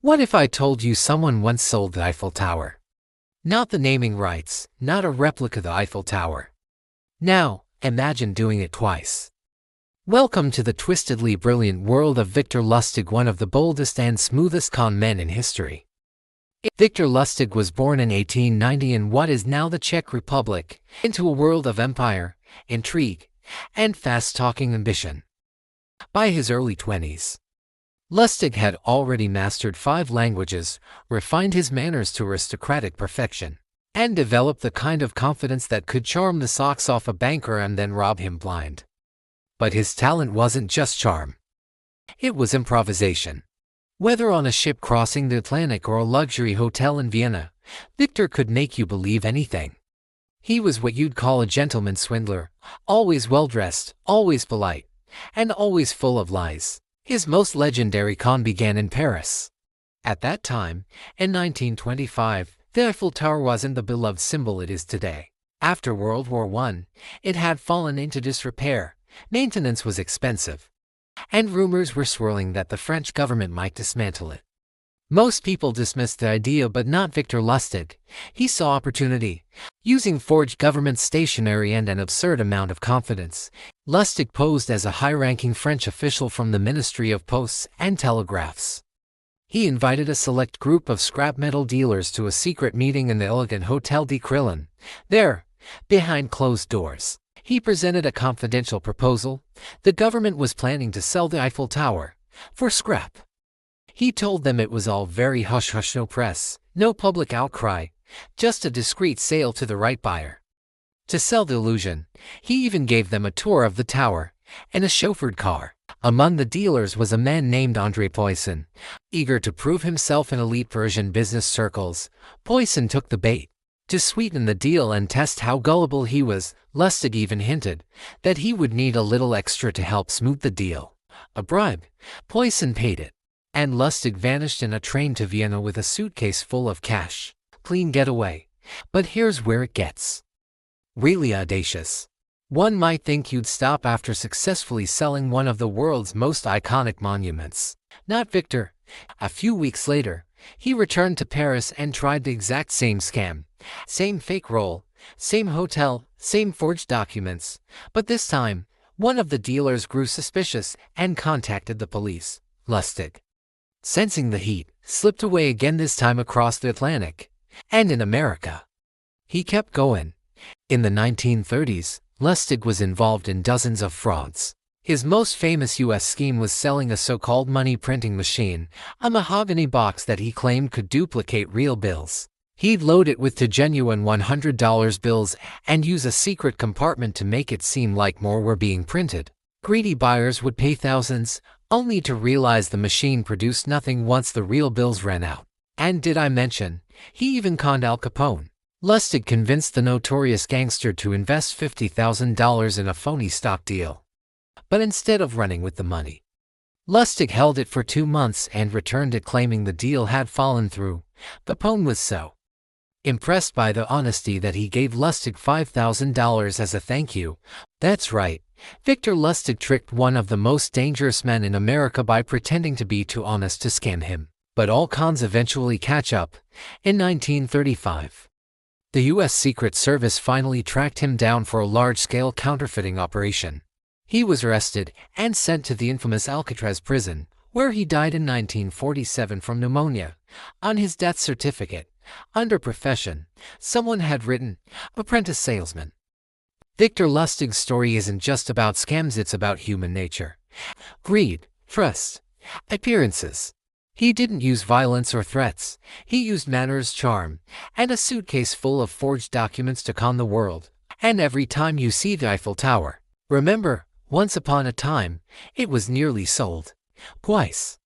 What if I told you someone once sold the Eiffel Tower? Not the naming rights, not a replica of the Eiffel Tower. Now, imagine doing it twice. Welcome to the twistedly brilliant world of Victor Lustig, one of the boldest and smoothest con men in history. Victor Lustig was born in 1890 in what is now the Czech Republic, into a world of empire, intrigue, and fast-talking ambition. By his early 20s, Lustig had already mastered 5 languages, refined his manners to aristocratic perfection, and developed the kind of confidence that could charm the socks off a banker and then rob him blind. But his talent wasn't just charm. It was improvisation. Whether on a ship crossing the Atlantic or a luxury hotel in Vienna, Victor could make you believe anything. He was what you'd call a gentleman swindler, always well-dressed, always polite, and always full of lies. His most legendary con began in Paris. At that time, in 1925, the Eiffel Tower wasn't the beloved symbol it is today. After World War I, it had fallen into disrepair, maintenance was expensive, and rumors were swirling that the French government might dismantle it. Most people dismissed the idea, but not Victor Lustig. He saw opportunity. Using forged government stationery and an absurd amount of confidence, Lustig posed as a high-ranking French official from the Ministry of Posts and Telegraphs. He invited a select group of scrap metal dealers to a secret meeting in the elegant Hotel de Crillon. There, behind closed doors, he presented a confidential proposal. The government was planning to sell the Eiffel Tower for scrap. He told them it was all very hush-hush, no press, no public outcry, just a discreet sale to the right buyer. To sell the illusion, he even gave them a tour of the tower and a chauffeured car. Among the dealers was a man named André Poisson. Eager to prove himself in elite Parisian business circles, Poisson took the bait. To sweeten the deal and test how gullible he was, Lustig even hinted that he would need a little extra to help smooth the deal. A bribe. Poisson paid it, and Lustig vanished in a train to Vienna with a suitcase full of cash. Clean getaway. But here's where it gets really audacious. One might think you'd stop after successfully selling one of the world's most iconic monuments. Not Victor. A few weeks later, he returned to Paris and tried the exact same scam. Same fake roll, same hotel, same forged documents. But this time, one of the dealers grew suspicious and contacted the police. Lustig, sensing the heat, slipped away again, this time across the Atlantic and in America. He kept going. In the 1930s, Lustig was involved in dozens of frauds. His most famous U.S. scheme was selling a so-called money printing machine, a mahogany box that he claimed could duplicate real bills. He'd load it with genuine $100 bills and use a secret compartment to make it seem like more were being printed. Greedy buyers would pay thousands, only to realize the machine produced nothing once the real bills ran out. And did I mention, he even conned Al Capone? Lustig convinced the notorious gangster to invest $50,000 in a phony stock deal. But instead of running with the money, Lustig held it for 2 months and returned it, claiming the deal had fallen through. Capone was so impressed by the honesty that he gave Lustig $5,000 as a thank you. That's right, Victor Lustig tricked one of the most dangerous men in America by pretending to be too honest to scam him. But all cons eventually catch up. In 1935, the U.S. Secret Service finally tracked him down for a large-scale counterfeiting operation. He was arrested and sent to the infamous Alcatraz prison, where he died in 1947 from pneumonia. On his death certificate, under profession, someone had written, apprentice salesman. Victor Lustig's story isn't just about scams, it's about human nature. Greed, trust, appearances. He didn't use violence or threats. He used manners, charm, and a suitcase full of forged documents to con the world. And every time you see the Eiffel Tower, remember, once upon a time, it was nearly sold. Twice.